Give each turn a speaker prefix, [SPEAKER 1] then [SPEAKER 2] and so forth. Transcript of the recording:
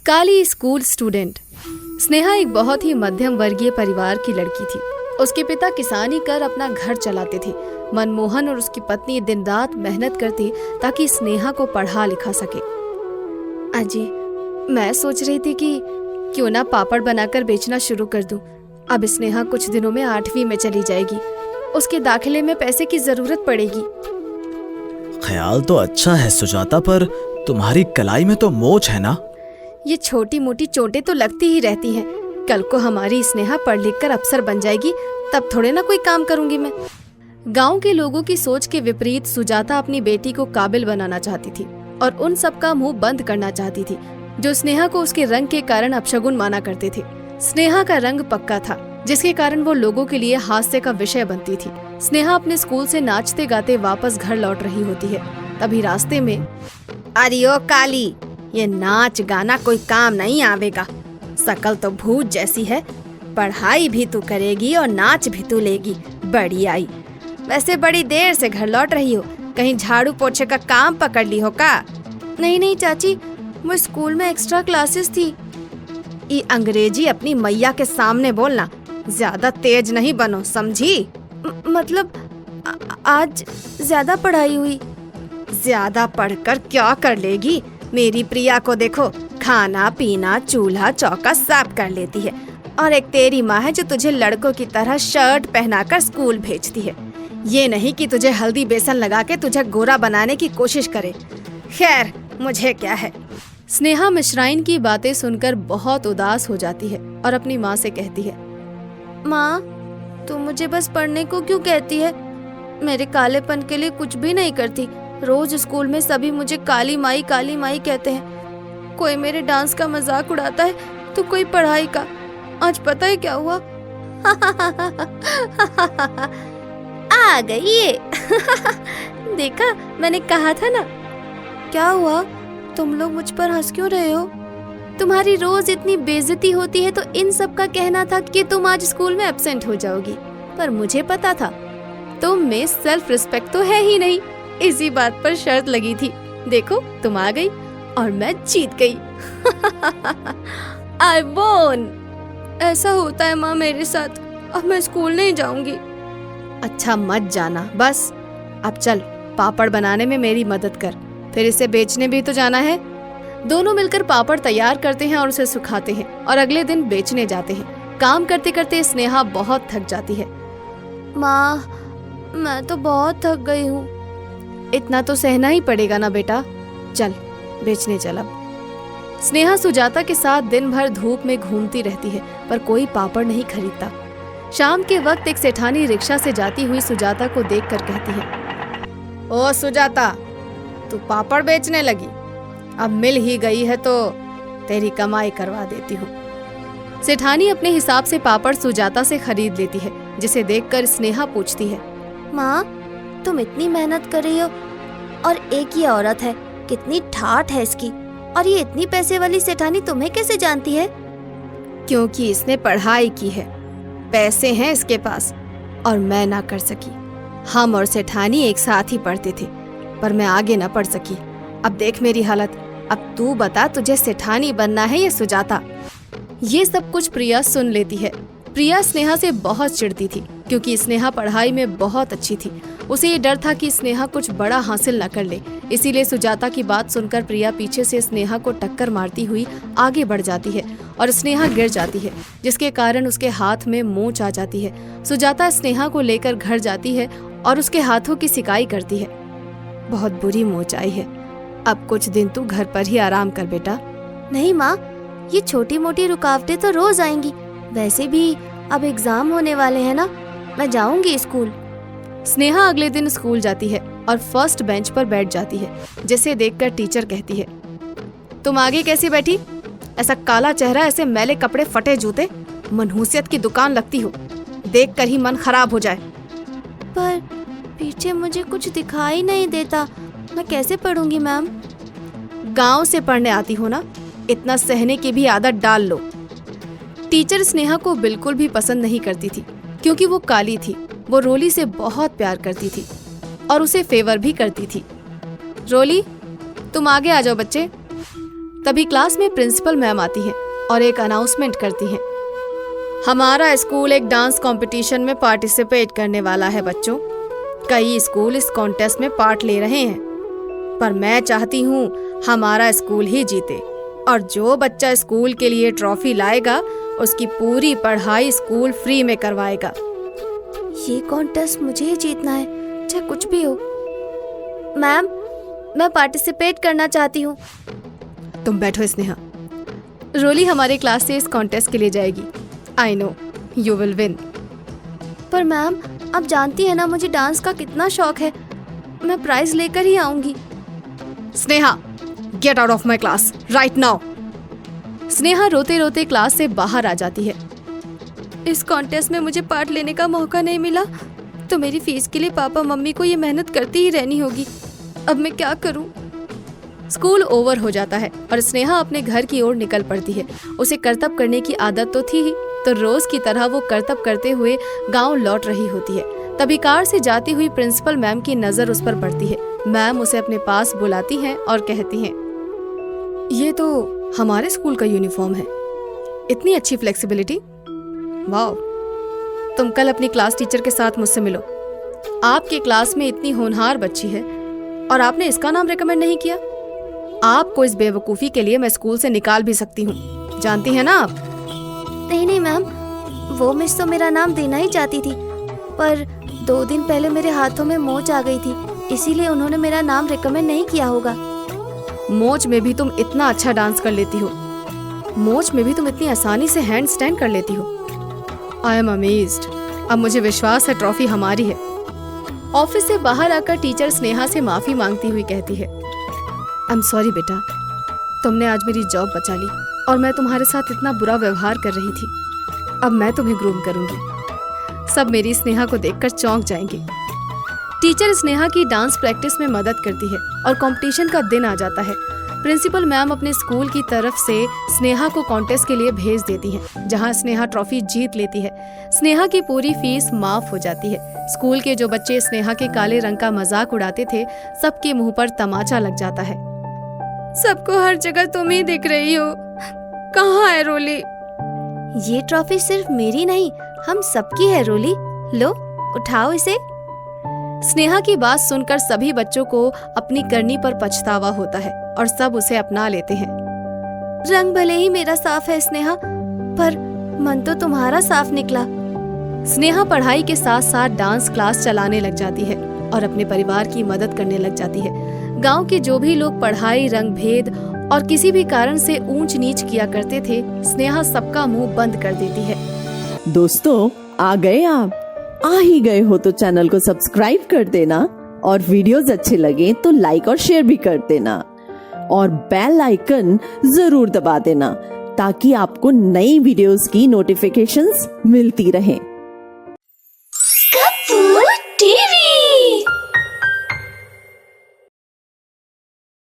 [SPEAKER 1] काली school student. Sneha एक बहुत ही मध्यम वर्गीय परिवार की लड़की थी। उसके पिता किसानी कर अपना घर चलाते थे। मनमोहन और उसकी पत्नी दिन रात मेहनत करती ताकि स्नेहा को पढ़ा लिखा सके। अजी, मैं सोच रही थी कि क्यों ना पापड़ बनाकर बेचना शुरू कर दूं। अब स्नेहा कुछ दिनों में 8वीं में चली जाएगी। उसके दाखिले में पैसे की जरूरत पड़ेगी।
[SPEAKER 2] ख्याल तो अच्छा है सुजाता, पर तुम्हारी कलाई में तो मोच है ना।
[SPEAKER 1] ये छोटी मोटी चोटें तो लगती ही रहती हैं। कल को हमारी स्नेहा पढ़ लिख कर अफसर बन जाएगी, तब थोड़े ना कोई काम करूंगी मैं। गांव के लोगों की सोच के विपरीत सुजाता अपनी बेटी को काबिल बनाना चाहती थी और उन सब का मुंह बंद करना चाहती थी जो स्नेहा को उसके रंग के कारण अपशगुन माना करते थे। स्नेहा का रंग पक्का था, जिसके कारण वो लोगों के लिए हास्य का विषय बनती थी। स्नेहा अपने स्कूल से नाचते गाते वापस घर लौट रही होती है। तभी रास्ते में,
[SPEAKER 3] अरे ओ काली, ये नाच गाना कोई काम नहीं आवेगा। शकल तो भूत जैसी है। पढ़ाई भी तू करेगी और नाच भी तू लेगी। बड़ी आई। वैसे बड़ी देर से घर लौट रही हो, कहीं झाड़ू पोछे का काम पकड़ ली हो का?
[SPEAKER 1] नहीं चाची, वो स्कूल में एक्स्ट्रा क्लासेस थी।
[SPEAKER 3] ये अंग्रेजी अपनी मैया के सामने बोलना। ज्यादा तेज नहीं बनो, समझी?
[SPEAKER 1] मतलब आज ज्यादा पढ़ाई हुई।
[SPEAKER 3] ज्यादा पढ़कर क्या कर लेगी? मेरी प्रिया को देखो, खाना पीना चूल्हा चौका सब कर लेती है। और एक तेरी माँ है जो तुझे लड़कों की तरह शर्ट पहनाकर स्कूल भेजती है। ये नहीं कि तुझे हल्दी बेसन लगा के तुझे गोरा बनाने की कोशिश करे। खैर, मुझे क्या है।
[SPEAKER 1] स्नेहा मिश्राइन की बातें सुनकर बहुत उदास हो जाती है और अपनी माँ से कहती है, माँ, तू मुझे बस पढ़ने को क्यों कहती है? मेरे कालेपन के लिए कुछ भी नहीं करती। रोज स्कूल में सभी मुझे काली माई कहते हैं। कोई मेरे डांस का मजाक उड़ाता है तो कोई पढ़ाई का। आज पता है क्या हुआ?
[SPEAKER 3] आ गई ये।
[SPEAKER 1] देखा, मैंने कहा था ना। क्या हुआ? तुम लोग मुझ पर हंस क्यों रहे हो? तुम्हारी रोज इतनी बेइज्जती होती है तो इन सब का कहना था कि तुम आज स्कूल में एब्सेंट हो जाओगी। पर मुझे पता था तुम में सेल्फ रिस्पेक्ट तो है ही नहीं। इसी बात पर शर्त लगी थी। देखो, तुम आ गई और मैं जीत गई।
[SPEAKER 3] I won।
[SPEAKER 1] ऐसा होता है माँ मेरे साथ। अब मैं स्कूल नहीं जाऊंगी। अच्छा, मत जाना बस। अब चल, पापड़ बनाने में मेरी मदद कर, फिर इसे बेचने भी तो जाना है। दोनों मिलकर पापड़ तैयार करते हैं और उसे सुखाते हैं और अगले दिन बेचने जाते हैं। काम करते करते स्नेहा बहुत थक जाती है। माँ, मैं तो बहुत थक गई हूँ। इतना तो सहना ही पड़ेगा ना बेटा। चल, बेचने चल अब। स्नेहा सुजाता के साथ दिन भर धूप में घूमती रहती है, पर कोई पापड़ नहीं खरीदता। शाम के वक्त एक सेठानी रिक्शा से जाती हुई सुजाता को देखकर कहती है,
[SPEAKER 3] ओ सुजाता, तू पापड़ बेचने लगी? अब मिल ही गई है तो तेरी कमाई करवा देती हूँ।
[SPEAKER 1] सेठानी अपने हिसाब से पापड़ सुजाता से खरीद लेती है, जिसे देखकर स्नेहा पूछती है,
[SPEAKER 4] माँ, तुम इतनी मेहनत कर रही हो और एक ही औरत है, कितनी ठाठ है इसकी। और ये इतनी पैसे वाली सेठानी तुम्हें कैसे जानती है?
[SPEAKER 3] क्योंकि इसने पढ़ाई की है, पैसे हैं इसके पास, और मैं ना कर सकी। हम और सेठानी एक साथ ही पढ़ते थे, पर मैं आगे ना पढ़ सकी। अब देख मेरी हालत। अब तू बता, तुझे सेठानी बनना है या सुजाता?
[SPEAKER 1] ये सब कुछ प्रिया सुन लेती है। प्रिया स्नेहा से बहुत चिढ़ती थी क्योंकि स्नेहा पढ़ाई में बहुत अच्छी थी। उसे ये डर था कि स्नेहा कुछ बड़ा हासिल न कर ले। इसीलिए सुजाता की बात सुनकर प्रिया पीछे से स्नेहा को टक्कर मारती हुई आगे बढ़ जाती है और स्नेहा गिर जाती है, जिसके कारण उसके हाथ में मोच आ जाती है। सुजाता स्नेहा को लेकर घर जाती है और उसके हाथों की सिकाई करती है।
[SPEAKER 3] बहुत बुरी मोच आई है। अब कुछ दिन तू घर पर ही आराम कर बेटा।
[SPEAKER 4] नहीं माँ, ये छोटी मोटी रुकावटें तो रोज आएंगी। वैसे भी अब एग्जाम होने वाले हैं ना, मैं जाऊंगी स्कूल।
[SPEAKER 1] स्नेहा अगले दिन स्कूल जाती है और फर्स्ट बेंच पर बैठ जाती है, जिसे देखकर टीचर कहती है,
[SPEAKER 3] तुम आगे कैसी बैठी? ऐसा काला चेहरा, ऐसे मैले कपड़े, फटे जूते, मनहूसियत की दुकान लगती हो। देख कर ही मन खराब हो जाए।
[SPEAKER 4] पर पीछे मुझे कुछ दिखाई नहीं देता, मैं कैसे पढ़ूंगी मैम?
[SPEAKER 3] गांव से पढ़ने आती हो ना, इतना सहने की भी आदत डाल लो।
[SPEAKER 1] टीचर स्नेहा को बिल्कुल भी पसंद नहीं करती थी क्योंकि वो काली थी। वो रोली से बहुत प्यार करती थी और उसे फेवर भी करती थी। रोली, तुम आगे आ जाओ बच्चे। तभी क्लास में प्रिंसिपल मैम आती हैं और एक अनाउंसमेंट करती हैं। हमारा स्कूल एक डांस कंपटीशन में पार्टिसिपेट करने वाला है बच्चों। कई स्कूल इस कॉन्टेस्ट में पार्ट ले रहे हैं, पर मैं चाहती हूँ हमारा स्कूल ही जीते, और जो बच्चा स्कूल के लिए ट्रॉफी लाएगा उसकी पूरी पढ़ाई स्कूल फ्री में करवाएगा।
[SPEAKER 4] ये कॉन्टेस्ट मुझे ही जीतना है, चाहे कुछ भी हो। मैम, मैं पार्टिसिपेट करना चाहती हूँ।
[SPEAKER 1] तुम बैठो स्नेहा। रोली हमारे क्लास से इस कॉन्टेस्ट के लिए जाएगी। I know you will win.
[SPEAKER 4] पर मैम, आप जानती है ना मुझे डांस का कितना शौक है। मैं प्राइज लेकर ही आऊंगी।
[SPEAKER 1] Sneha, get out of my class right now. Sneha रोते रोते क्लास से बाहर आ जाती है। इस कॉन्टेस्ट में मुझे पार्ट लेने का मौका नहीं मिला तो मेरी फीस के लिए पापा मम्मी को ये मेहनत करती ही रहनी होगी। अब मैं क्या करूं? स्कूल ओवर हो जाता है और स्नेहा अपने घर की ओर निकल पड़ती है। उसे करतब करने की आदत तो थी ही, तो रोज की तरह वो करतब करते हुए गांव लौट रही होती है। तभी कार से जाती हुई प्रिंसिपल मैम की नजर उस पर पड़ती है। मैम उसे अपने पास बुलाती हैं और कहती हैं, ये तो हमारे स्कूल का यूनिफॉर्म है। इतनी अच्छी फ्लेक्सिबिलिटी, वाह। तुम कल अपनी क्लास टीचर के साथ मुझसे मिलो। आपके क्लास में इतनी होनहार बच्ची है और आपने इसका नाम रिकमेंड नहीं किया। आपको इस बेवकूफ़ी के लिए मैं स्कूल से निकाल भी सकती हूँ, जानती है ना आप?
[SPEAKER 4] नहीं नहीं मैम, वो मिस तो मेरा नाम देना ही चाहती थी, पर 2 दिन पहले मेरे हाथों में मोच आ गई थी, इसीलिए उन्होंने मेरा नाम रिकमेंड नहीं किया होगा।
[SPEAKER 1] मोच में भी तुम इतना अच्छा डांस कर लेती हो, मोच में भी तुम इतनी आसानी से हैंड स्टैंड कर लेती हो। I am amazed. अब मुझे विश्वास है ट्रॉफी हमारी है। ऑफिस से बाहर आकर टीचर स्नेहा से माफी मांगती हुई कहती है, आई एम सॉरी बेटा, तुमने आज मेरी जॉब बचा ली और मैं तुम्हारे साथ इतना बुरा व्यवहार कर रही थी। अब मैं तुम्हें ग्रूम करूंगी। सब मेरी स्नेहा को देखकर चौंक जाएंगे। टीचर स्नेहा की डांस प्रैक्टिस में मदद करती है और कंपटीशन का दिन आ जाता है। प्रिंसिपल मैम अपने स्कूल की तरफ से स्नेहा को कॉन्टेस्ट के लिए भेज देती हैं, जहां स्नेहा ट्रॉफी जीत लेती है। स्नेहा की पूरी फीस माफ हो जाती है। स्कूल के जो बच्चे स्नेहा के काले रंग का मजाक उड़ाते थे, सबके मुंह पर तमाचा लग जाता है। सबको हर जगह तुम ही दिख रही हो, कहाँ है रोली?
[SPEAKER 4] ये ट्रॉफी सिर्फ मेरी नहीं, हम सबकी है रोली। लो, उठाओ इसे।
[SPEAKER 1] स्नेहा की बात सुनकर सभी बच्चों को अपनी करनी पर पछतावा होता है और सब उसे अपना लेते हैं।
[SPEAKER 4] रंग भले ही मेरा साफ है स्नेहा, पर मन तो तुम्हारा साफ निकला।
[SPEAKER 1] स्नेहा पढ़ाई के साथ साथ डांस क्लास चलाने लग जाती है और अपने परिवार की मदद करने लग जाती है। गांव के जो भी लोग पढ़ाई, रंग भेद और किसी भी कारण से ऊंच नीच किया करते थे, स्नेहा सबका मुंह बंद कर देती है।
[SPEAKER 5] दोस्तों, आ गए आप? आ ही गए हो तो चैनल को सब्सक्राइब कर देना, और वीडियोस अच्छे लगे तो लाइक और शेयर भी कर देना, और बेल आइकन जरूर दबा देना ताकि आपको नई वीडियोस की नोटिफिकेशंस मिलती रहें।